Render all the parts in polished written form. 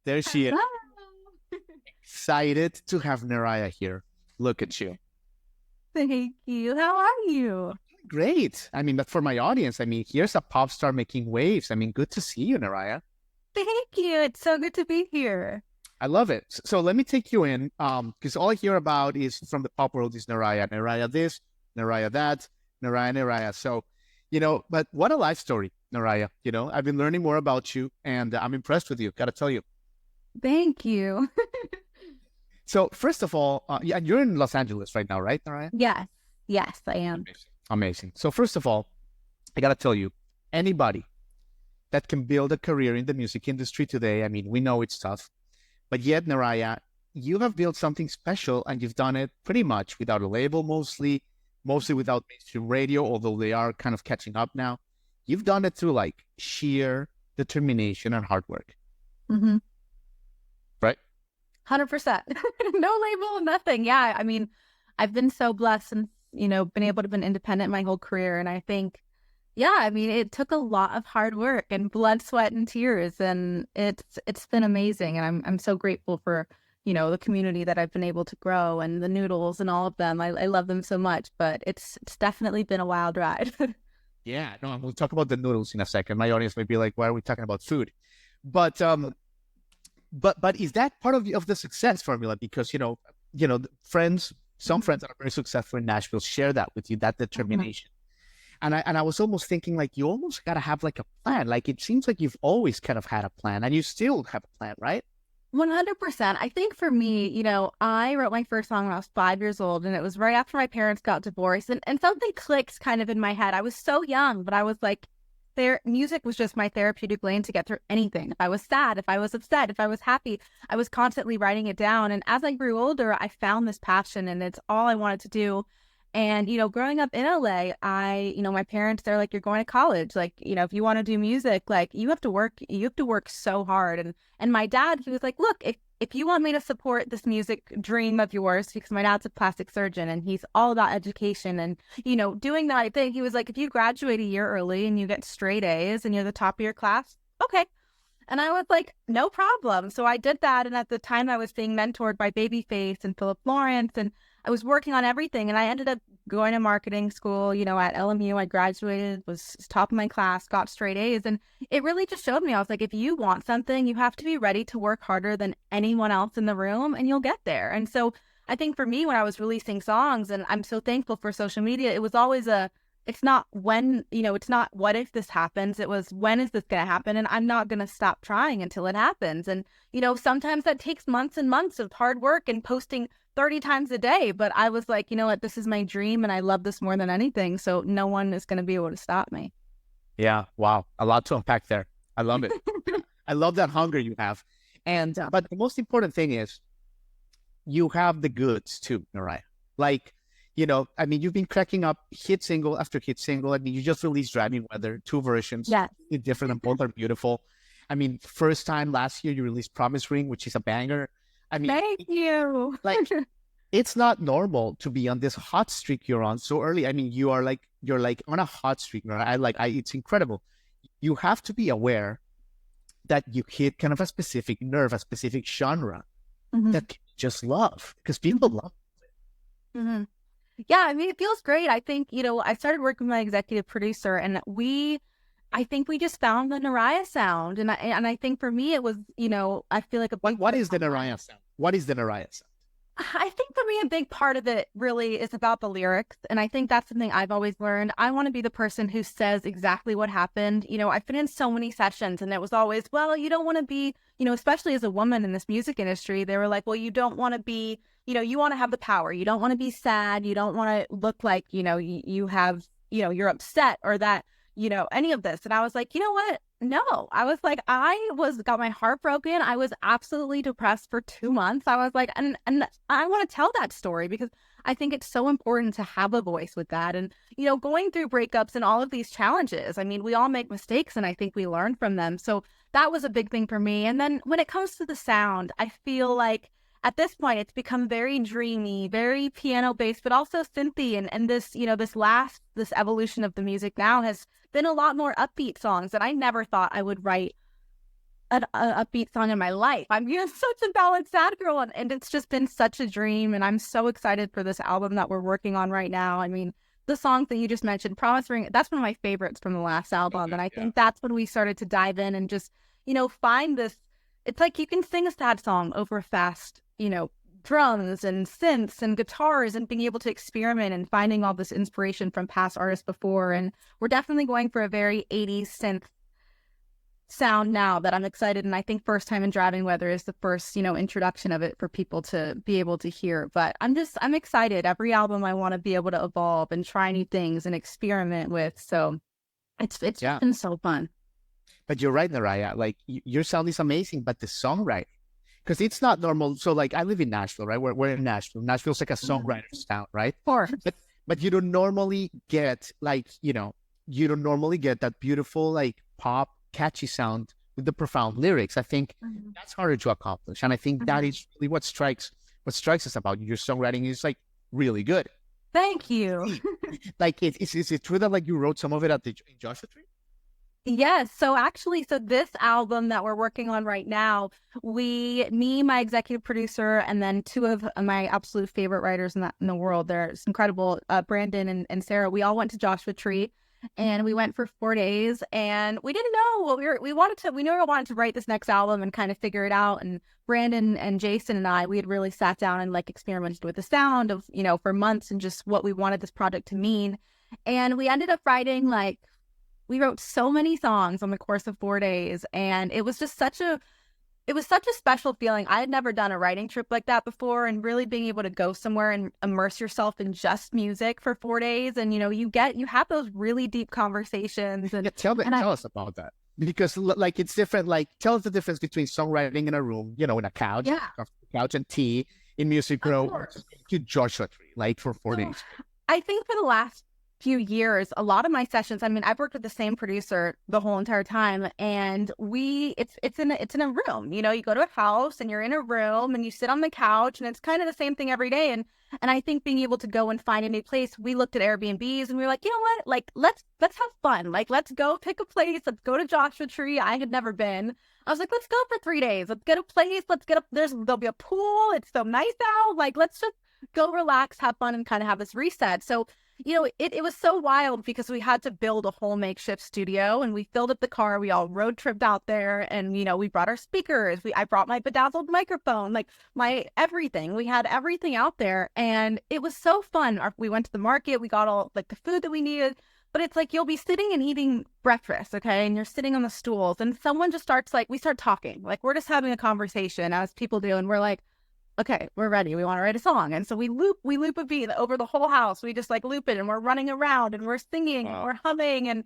There she is. Hello. Excited to have NERIAH here. Look at you. Thank you. How are you? Great. I mean, but for my audience, I mean, here's a pop star making waves. I mean, good to see you, NERIAH. Thank you. It's so good to be here. I love it. So let me take you in, because all I hear about is from the pop world is NERIAH, NERIAH this, NERIAH that, NERIAH. So, but what a life story, NERIAH. I've been learning more about you, and I'm impressed with you. Got to tell you. Thank you. So first of all, yeah, you're in Los Angeles right now, right, NERIAH? Yes. Yes, I am. Amazing. So first of all, I got to tell you, anybody that can build a career in the music industry today, I mean, we know it's tough, but yet, NERIAH, you have built something special, and you've done it pretty much without a label, mostly without mainstream radio, although they are kind of catching up now. You've done it through like sheer determination and hard work. Mm-hmm. Right? 100%. No label, nothing. Yeah. I mean, I've been so blessed and, been able to be independent my whole career. And I think, yeah, I mean, it took a lot of hard work and blood, sweat, and tears. And it's been amazing. And I'm so grateful for, the community that I've been able to grow, and the noodles and all of them. I love them so much, but it's definitely been a wild ride. Yeah, no, we'll talk about the noodles in a second. My audience may be like, why are we talking about food? But is that part of the success formula? Because, friends, some friends that are very successful in Nashville share that with you, that determination. Mm-hmm. And I was almost thinking, like, you almost got to have like a plan. Like, it seems like you've always kind of had a plan, and you still have a plan, right? 100%. I think for me, I wrote my first song when I was 5 years old, and it was right after my parents got divorced, and something clicked kind of in my head. I was so young, but I was like, music was just my therapeutic lane to get through anything. If I was sad, if I was upset, if I was happy, I was constantly writing it down. And as I grew older, I found this passion, and it's all I wanted to do. And, growing up in LA, my parents, they're like, you're going to college. Like, if you want to do music, like you have to work so hard. And my dad, he was like, look, if you want me to support this music dream of yours, because my dad's a plastic surgeon and he's all about education and, doing the right thing. He was like, if you graduate a year early and you get straight A's and you're the top of your class, okay. And I was like, no problem. So I did that. And at the time I was being mentored by Babyface and Philip Lawrence, and I was working on everything. And I ended up going to marketing school, at LMU. I graduated, was top of my class, got straight A's. And it really just showed me, I was like, if you want something, you have to be ready to work harder than anyone else in the room, and you'll get there. And so I think for me, when I was releasing songs, and I'm so thankful for social media, it was always it's not when, it's not what if this happens. It was, when is this going to happen? And I'm not going to stop trying until it happens. And, sometimes that takes months and months of hard work and posting 30 times a day. But I was like, you know what, this is my dream and I love this more than anything. So no one is going to be able to stop me. Yeah. Wow. A lot to unpack there. I love it. I love that hunger you have. And, but the most important thing is you have the goods too, NERIAH. Like, I mean, you've been cracking up hit single after hit single. I mean, you just released Driving Weather, 2 versions. Yeah. Different, and both are beautiful. I mean, first time last year you released Promise Ring, which is a banger. I mean, thank you. Like, it's not normal to be on this hot streak you're on so early. I mean, you're like on a hot streak. It's incredible. You have to be aware that you hit kind of a specific nerve, a specific genre that people just love, because people love it. Mm-hmm. Yeah, I mean, it feels great. I think, I started working with my executive producer, and I think we just found the NERIAH sound. And I think for me, it was, I feel like what is the NERIAH sound? What is the NERIAH sound? I think for me, a big part of it really is about the lyrics. And I think that's something I've always learned. I want to be the person who says exactly what happened. I've been in so many sessions, and it was always, well, you don't want to be, especially as a woman in this music industry, they were like, well, you don't want to be, you want to have the power. You don't want to be sad. You don't want to look like, you have, you're upset, or that, any of this. And I was like, you know what? No, I was like, got my heart broken. I was absolutely depressed for 2 months. I was like, and I want to tell that story because I think it's so important to have a voice with that. And, going through breakups and all of these challenges, I mean, we all make mistakes, and I think we learn from them. So that was a big thing for me. And then when it comes to the sound, I feel like at this point, it's become very dreamy, very piano based, but also synthy. And this, this evolution of the music now has been a lot more upbeat songs that I never thought I would write upbeat song in my life. I'm such a ballad sad girl, and it's just been such a dream. And I'm so excited for this album that we're working on right now. I mean, the songs that you just mentioned, Promise Ring, that's one of my favorites from the last album. And I think that's when we started to dive in and just, find this. It's like you can sing a sad song over fast, drums and synths and guitars, and being able to experiment and finding all this inspiration from past artists before. And we're definitely going for a very 80s synth sound now that I'm excited. And I think First Time in Driving Weather is the first, introduction of it for people to be able to hear. But I'm excited. Every album I want to be able to evolve and try new things and experiment with. So it's been so fun. But you're right, NERIAH. Like your sound is amazing, but the songwriting, because it's not normal. So like I live in Nashville, right? We're in Nashville. Nashville's like a songwriter's town, right? Of course. But you don't normally get you don't normally get that beautiful like pop catchy sound with the profound lyrics. I think that's harder to accomplish, and I think that is really what strikes us about you. Your songwriting is like really good. Thank you. Like, is it true that like you wrote some of it in Joshua Tree? Yes. So this album that we're working on right now, me, my executive producer, and then two of my absolute favorite writers in the world, they're incredible, Brandon and Sarah, we all went to Joshua Tree, and we went for 4 days, and we didn't know what we wanted to, we knew we wanted to write this next album and kind of figure it out. And Brandon and Jason and we had really sat down and like experimented with the sound of, for months, and just what we wanted this project to mean. And we ended up writing we wrote so many songs on the course of 4 days, and it was just such a special feeling. I had never done a writing trip like that before, and really being able to go somewhere and immerse yourself in just music for 4 days. And, you have those really deep conversations. And tell us about that, because like it's different. Like tell us the difference between songwriting in a room, in a couch, and tea in Music Row, to Joshua Tree, like for 4 days. I think for the last few years, a lot of my sessions, I mean, I've worked with the same producer the whole entire time, and it's in a room. You go to a house and you're in a room and you sit on the couch, and it's kind of the same thing every day. And I think being able to go and find a new place, we looked at Airbnbs and we were like, you know what, like let's have fun. Like, let's go pick a place. Let's go to Joshua Tree. I had never been. I was like, let's go for 3 days. Let's get a place. There'll be a pool. It's so nice out. Like, let's just go relax, have fun, and kind of have this reset. So it was so wild because we had to build a whole makeshift studio, and we filled up the car. We all road tripped out there, and, we brought our speakers. I brought my bedazzled microphone, like my everything. We had everything out there, and it was so fun. We went to the market. We got all like the food that we needed, but it's like you'll be sitting and eating breakfast, okay? And you're sitting on the stools, and someone just we start talking. Like, we're just having a conversation as people do, and we're like, okay, we're ready. We want to write a song. And so we loop a beat over the whole house. We just like loop it, and we're running around and we're singing and we're humming. And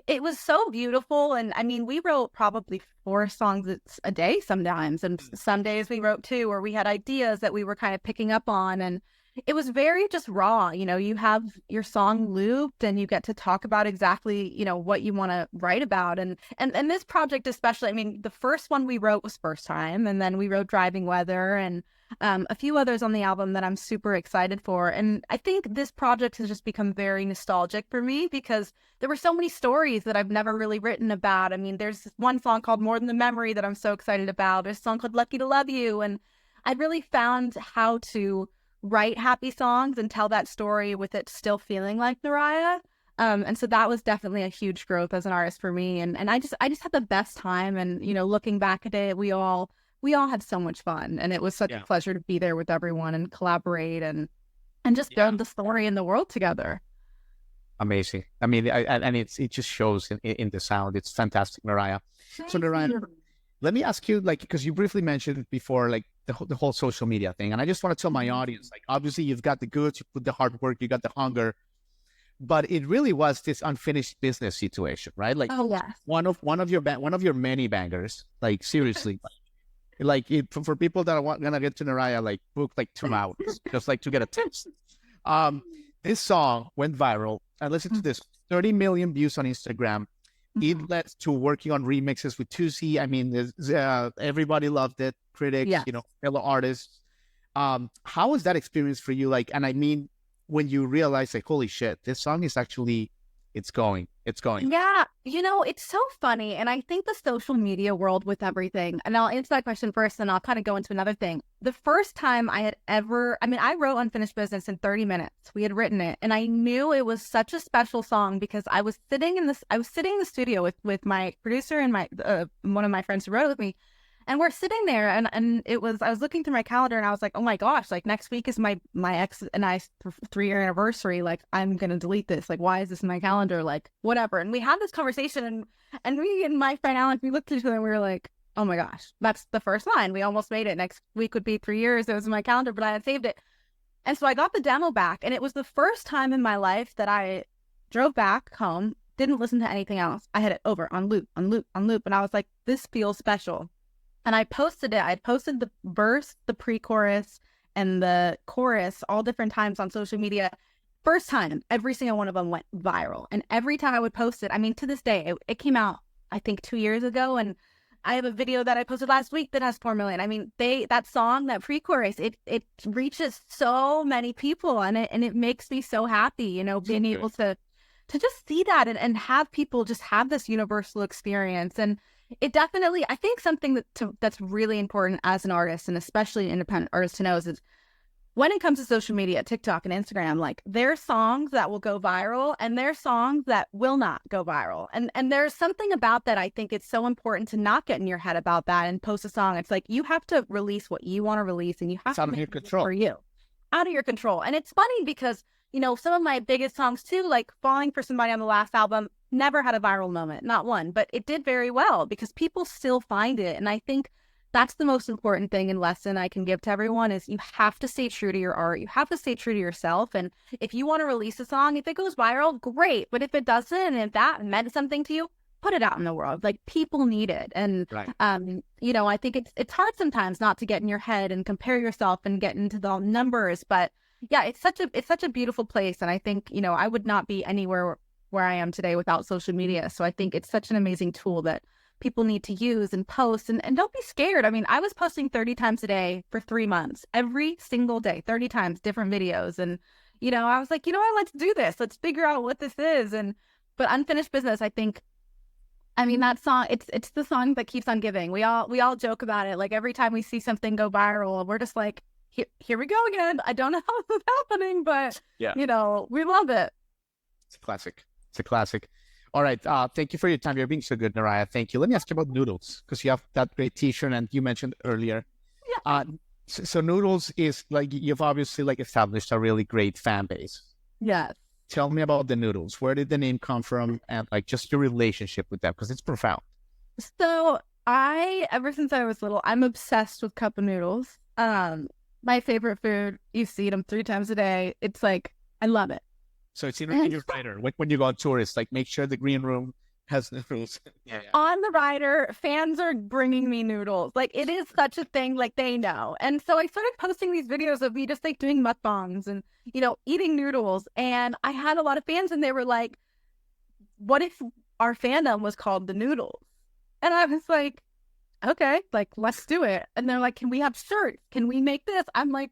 it was so beautiful. And I mean, we wrote probably 4 songs a day sometimes. And some days we wrote 2, or we had ideas that we were kind of picking up on. And it was very just raw. You have your song looped, and you get to talk about exactly, what you want to write about. And this project especially, I mean, the first one we wrote was First Time, and then we wrote Driving Weather, and a few others on the album that I'm super excited for. And I think this project has just become very nostalgic for me, because there were so many stories that I've never really written about. I mean, there's one song called More Than the Memory that I'm so excited about. There's a song called Lucky to Love You. And I really found how to write happy songs and tell that story with it still feeling like NERIAH. And so that was definitely a huge growth as an artist for me. And I just had the best time. And, looking back at it, we all had so much fun, and it was such a pleasure to be there with everyone and collaborate and just build the story in the world together. Amazing. I mean, and it just shows in the sound. It's fantastic, NERIAH. So NERIAH, let me ask you, like, because you briefly mentioned before, like the whole social media thing, and I just want to tell my audience, like, obviously you've got the goods, you put the hard work, you got the hunger, but it really was this unfinished business situation, right? Like, one of your many bangers, like seriously. Like for people that are gonna get to NERIAH, like book like 2 hours just like to get a taste. This song went viral. And listen to this: 30 million views on Instagram. It led to working on remixes with 2C. I mean, everybody loved it. Critics, fellow artists. How was that experience for you? Like, and I mean, when you realize, like, holy shit, this song is actually it's going. Yeah, it's so funny. And I think the social media world with everything, and I'll answer that question first, and I'll kind of go into another thing. The first time I wrote Unfinished Business in 30 minutes. We had written it, and I knew it was such a special song because I was sitting in the studio with my producer and my one of my friends who wrote it with me. And we're sitting there, and I was looking through my calendar, and I was like, oh my gosh, like next week is my ex and I 3-year anniversary. Like, I'm gonna delete this. Like, why is this in my calendar? Like, whatever. And we had this conversation, and we and my friend Alan, we looked at each other and we were like, oh my gosh, that's the first line. We almost made it. Next week would be 3 years. It was in my calendar, but I had saved it. And so I got the demo back, and it was the first time in my life that I drove back home, didn't listen to anything else. I had it over on loop, and I was like, this feels special. And I posted it. I posted the verse, the pre-chorus, and the chorus all different times on social media. First time, every single one of them went viral. And every time I would post it, I mean, to this day, it came out, I think, 2 years ago. And I have a video that I posted last week that has 4 million. I mean, that song, that pre-chorus, it reaches so many people, and it makes me so happy, being able to just see that and have people just have this universal experience. And it definitely, I think something that's really important as an artist, and especially an independent artist to know, is when it comes to social media, TikTok and Instagram, like, there are songs that will go viral and there are songs that will not go viral. And there's something about that. I think it's so important to not get in your head about that and post a song. It's like, you have to release what you want to release, and you have to make it for you, out of your control. And it's funny because, some of my biggest songs too, like Falling for Somebody on the last album, never had a viral moment, not one, but it did very well because people still find it. And I think that's the most important thing and lesson I can give to everyone is you have to stay true to your art. You have to stay true to yourself. And if you want to release a song, if it goes viral, great. But if it doesn't, and if that meant something to you, put it out in the world. Like, people need it. And, Right. I think it's hard sometimes not to get in your head and compare yourself and get into the numbers. But yeah, it's such a beautiful place. And I think, I would not be anywhere where I am today without social media. So I think it's such an amazing tool that people need to use and post, and don't be scared. I mean, I was posting 30 times a day for 3 months, every single day, 30 times, different videos. And, I was like, what, let's do this. Let's figure out what this is. But Unfinished Business, I think, I mean, that song, it's the song that keeps on giving. We all joke about it. Like, every time we see something go viral, we're just like, here we go again. I don't know how this is happening, but, yeah, we love it. It's a classic. All right. Thank you for your time. You're being so good, NERIAH. Thank you. Let me ask you about Noodles, because you have that great t-shirt and you mentioned earlier. Yeah. So Noodles is like, you've obviously like established a really great fan base. Yes. Tell me about the Noodles. Where did the name come from, and like just your relationship with them? Because it's profound. So ever since I was little, I'm obsessed with cup of noodles. My favorite food. You see them 3 times a day. It's like, I love it. So it's in your rider. When you go on tour, it's like, make sure the green room has noodles. Yeah. On the rider, fans are bringing me noodles. Like, it is such a thing. Like, they know. And so I started posting these videos of me just like doing mukbangs and, eating noodles. And I had a lot of fans, and they were like, what if our fandom was called the Noodles? And I was like, okay, like, let's do it. And they're like, can we have shirts? Can we make this? I'm like,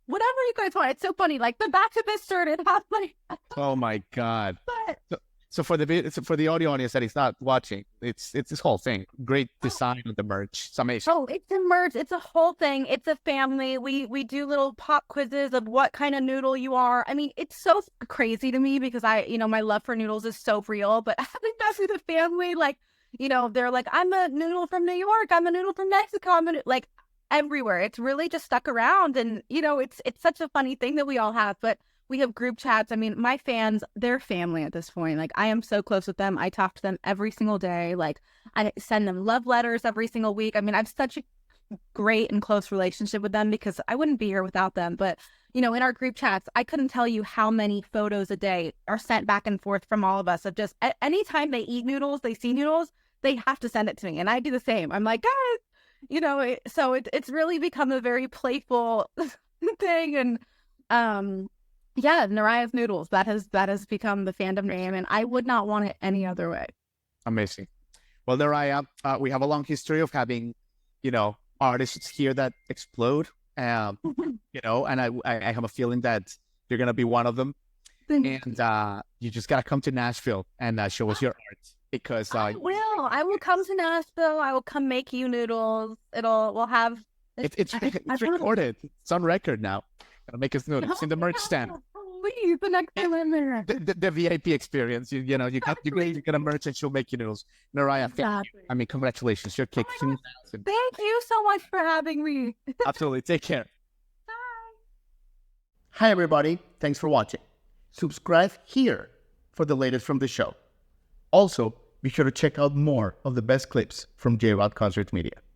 whatever you guys want. It's so funny. Like, the back of this shirt, it has like, oh my God. But So for the audio audience that is not watching, it's this whole thing. Great design of the merch. It's amazing. Oh, it's a merch. It's a whole thing. It's a family. We do little pop quizzes of what kind of noodle you are. I mean, it's so crazy to me because my love for noodles is so real. But having that with the family, like, they're like, I'm a noodle from New York. I'm a noodle from Mexico. like everywhere. It's really just stuck around, and it's such a funny thing that we all have. But we have group chats. I mean, my fans, they're family at this point. Like, I am so close with them. I talk to them every single day. Like, I send them love letters every single week. I mean, I have such a great and close relationship with them because I wouldn't be here without them. But, in our group chats, I couldn't tell you how many photos a day are sent back and forth from all of us of just anytime they eat noodles, they see noodles, they have to send it to me. And I do the same. I'm like, guys, so it's really become a very playful thing. And, yeah, NERIAH's Noodles. That has become the fandom name, and I would not want it any other way. Amazing. Well, NERIAH, we have a long history of having, artists here that explode. And I have a feeling that you're gonna be one of them. And you just gotta come to Nashville and show us your art because I will come to Nashville. I will come make you noodles. We'll have. It's recorded. It's on record now. Gotta make us noodles. It's in the merch stand. Please, the next time I'm there. The VIP experience. You get a merch and she'll make you noodles. NERIAH, Exactly. I mean, congratulations. You're kicking. Thank you so much for having me. Absolutely. Take care. Bye. Hi, everybody. Thanks for watching. Subscribe here for the latest from the show. Also, be sure to check out more of the best clips from J-Rock Concert Media.